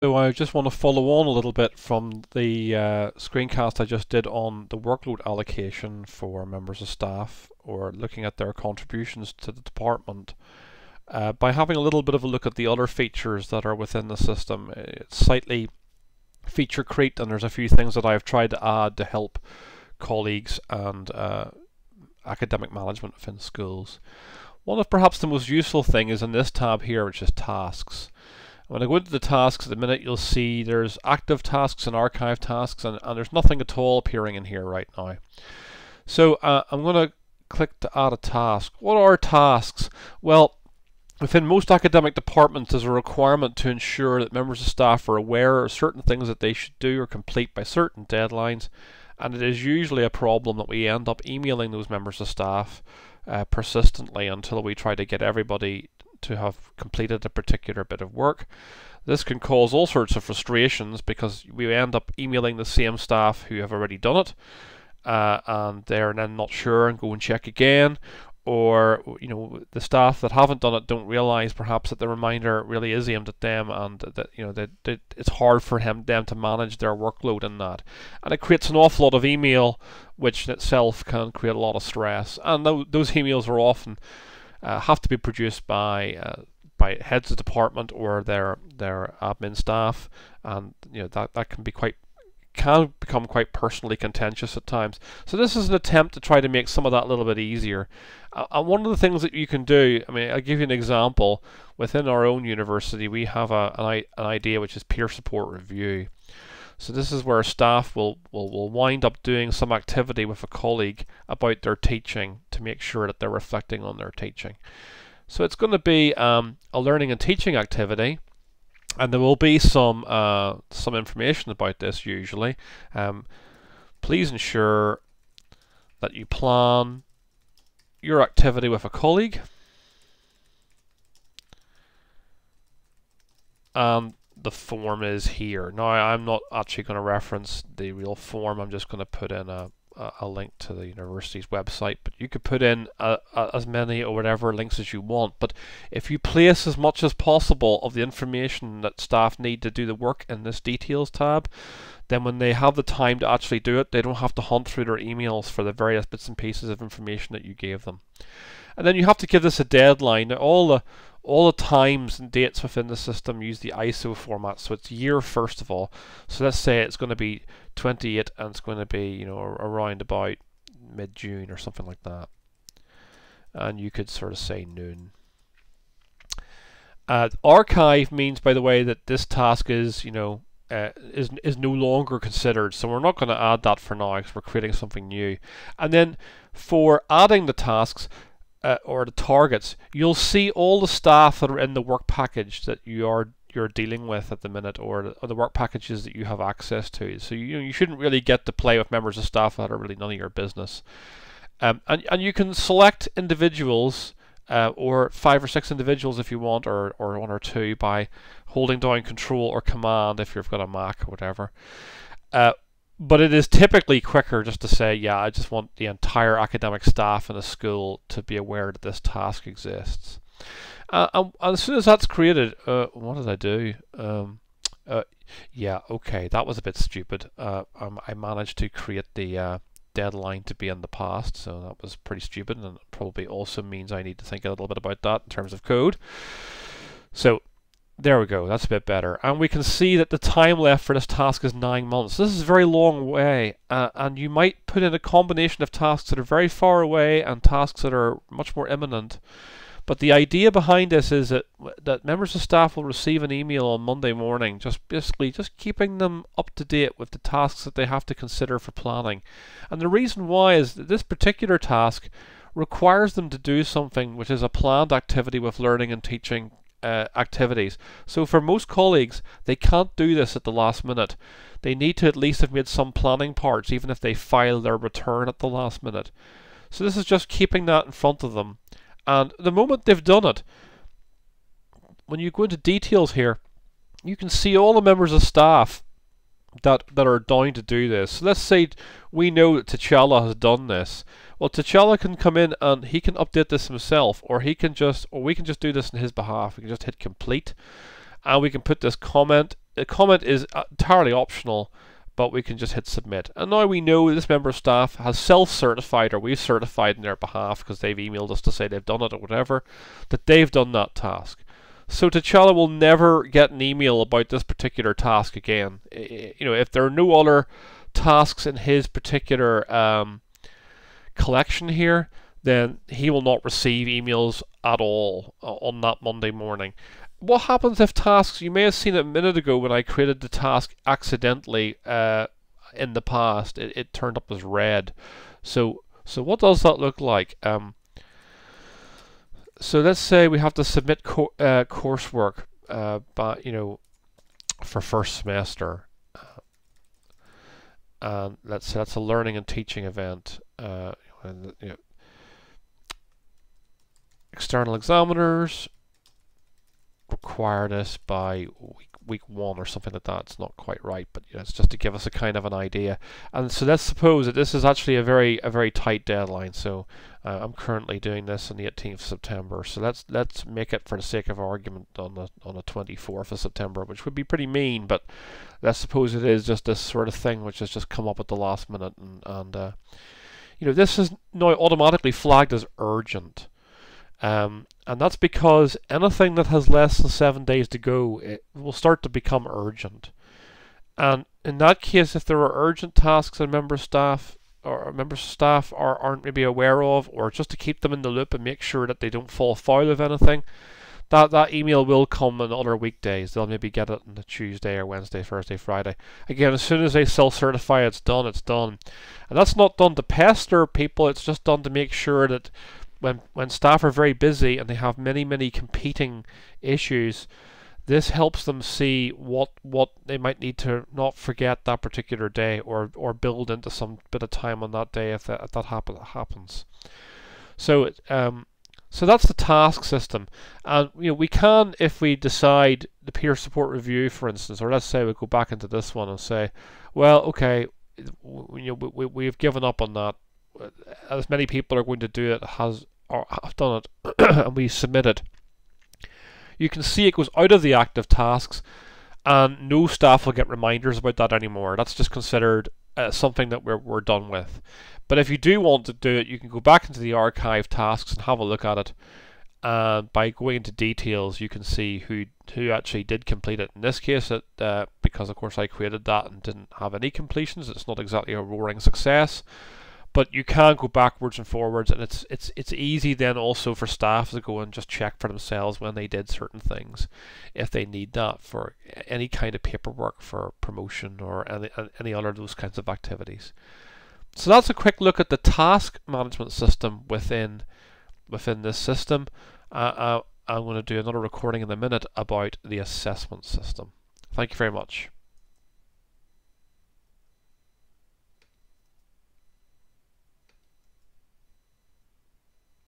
So I just want to follow on a little bit from the screencast I just did on the workload allocation for members of staff, or looking at their contributions to the department, by having a little bit of a look at the other features that are within the system. It's slightly feature creep, and there's a few things that I've tried to add to help colleagues and academic management within schools. One of perhaps the most useful thing is in this tab here, which is tasks. When I go into the tasks at the minute, you'll see there's active tasks and archive tasks, and there's nothing at all appearing in here right now. So I'm going to click to add a task. What are tasks? Well, within most academic departments, there's a requirement to ensure that members of staff are aware of certain things that they should do or complete by certain deadlines, and it is usually a problem that we end up emailing those members of staff persistently until we try to get everybody to have completed a particular bit of work. This can cause all sorts of frustrations because we end up emailing the same staff who have already done it, and they're then not sure and go and check again, or the staff that haven't done it don't realize perhaps that the reminder really is aimed at them, and that it's hard for them to manage their workload in that, and it creates an awful lot of email, which in itself can create a lot of stress. And those emails are often have to be produced by heads of department or their admin staff, and that can become quite personally contentious at times. So this is an attempt to try to make some of that a little bit easier. And one of the things that you can do, I'll give you an example. Within our own university, we have an idea which is peer support review. So this is where staff will wind up doing some activity with a colleague about their teaching to make sure that they're reflecting on their teaching. So it's going to be a learning and teaching activity, and there will be some information about this usually. Please ensure that you plan your activity with a colleague, and the form is here. Now I'm not actually going to reference the real form, I'm just going to put in a link to the university's website, but you could put in as many or whatever links as you want. But if you place as much as possible of the information that staff need to do the work in this details tab, then when they have the time to actually do it, they don't have to hunt through their emails for the various bits and pieces of information that you gave them. And then you have to give this a deadline. Now, all the times and dates within the system use the ISO format, so it's year first of all. So let's say it's going to be 28 and it's going to be around about mid-June or something like that. And you could sort of say noon. Archive means, by the way, that this task is no longer considered, so we're not going to add that for now because we're creating something new. And then for adding the tasks, or the targets, you'll see all the staff that are in the work package that you're dealing with at the minute, or the work packages that you have access to. So you shouldn't really get to play with members of staff that are really none of your business. And you can select individuals, or 5 or 6 individuals if you want, or 1 or 2 by holding down Control or Command if you've got a Mac or whatever. But it is typically quicker just to say, yeah, I just want the entire academic staff in a school to be aware that this task exists. And as soon as that's created, what did I do? Yeah, okay, that was a bit stupid. I managed to create the deadline to be in the past, so that was pretty stupid, and it probably also means I need to think a little bit about that in terms of code. So there we go, that's a bit better. And we can see that the time left for this task is 9 months. This is a very long way, and you might put in a combination of tasks that are very far away and tasks that are much more imminent. But the idea behind this is that members of staff will receive an email on Monday morning, basically just keeping them up to date with the tasks that they have to consider for planning. And the reason why is that this particular task requires them to do something which is a planned activity with learning and teaching activities. So for most colleagues, they can't do this at the last minute. They need to at least have made some planning parts, even if they file their return at the last minute. So this is just keeping that in front of them. And the moment they've done it, when you go into details here, you can see all the members of staff that are down to do this. So let's say we know that T'Challa has done this. Well, T'Challa can come in and he can update this himself, or we can just do this on his behalf. We can just hit complete, and we can put this comment the comment is entirely optional, but we can just hit submit. And now we know this member of staff has self-certified, or we've certified in their behalf because they've emailed us to say they've done it or whatever, that they've done that task. So T'Challa will never get an email about this particular task again. If there are no other tasks in his particular collection here, then he will not receive emails at all on that Monday morning. What happens if tasks, you may have seen it a minute ago when I created the task accidentally in the past, it turned up as red. So what does that look like? So let's say we have to submit coursework for first semester, and let's say that's a learning and teaching event. External examiners require this by week 1 or something like that. It's not quite right, but it's just to give us a kind of an idea. And so let's suppose that this is actually a very tight deadline. So I'm currently doing this on the 18th of September. So let's make it, for the sake of argument, on the 24th of September, which would be pretty mean. But let's suppose it is just this sort of thing which has just come up at the last minute, and this is now automatically flagged as urgent. And that's because anything that has less than 7 days to go, it will start to become urgent. And in that case, if there are urgent tasks that members of staff aren't maybe aware of, or just to keep them in the loop and make sure that they don't fall foul of anything, that email will come on other weekdays. They'll maybe get it on the Tuesday or Wednesday, Thursday, Friday. Again, as soon as they self-certify, it's done. And that's not done to pester people. It's just done to make sure that when staff are very busy and they have many competing issues, this helps them see what they might need to not forget that particular day, or build into some bit of time on that day if that happens. So so that's the task system. And we can, if we decide, the peer support review, for instance, or let's say we go back into this one and say, well, okay, we've given up on that. As many people are going to do it have done it, and we submit it. You can see it goes out of the active tasks, and no staff will get reminders about that anymore. That's just considered something that we're done with. But if you do want to do it, you can go back into the archive tasks and have a look at it. And by going into details, you can see who actually did complete it. In this case, because of course I created that and didn't have any completions, it's not exactly a roaring success. But you can go backwards and forwards, and it's easy then also for staff to go and just check for themselves when they did certain things, if they need that for any kind of paperwork for promotion or any other of those kinds of activities. So that's a quick look at the task management system within this system. I'm going to do another recording in a minute about the assessment system. Thank you very much.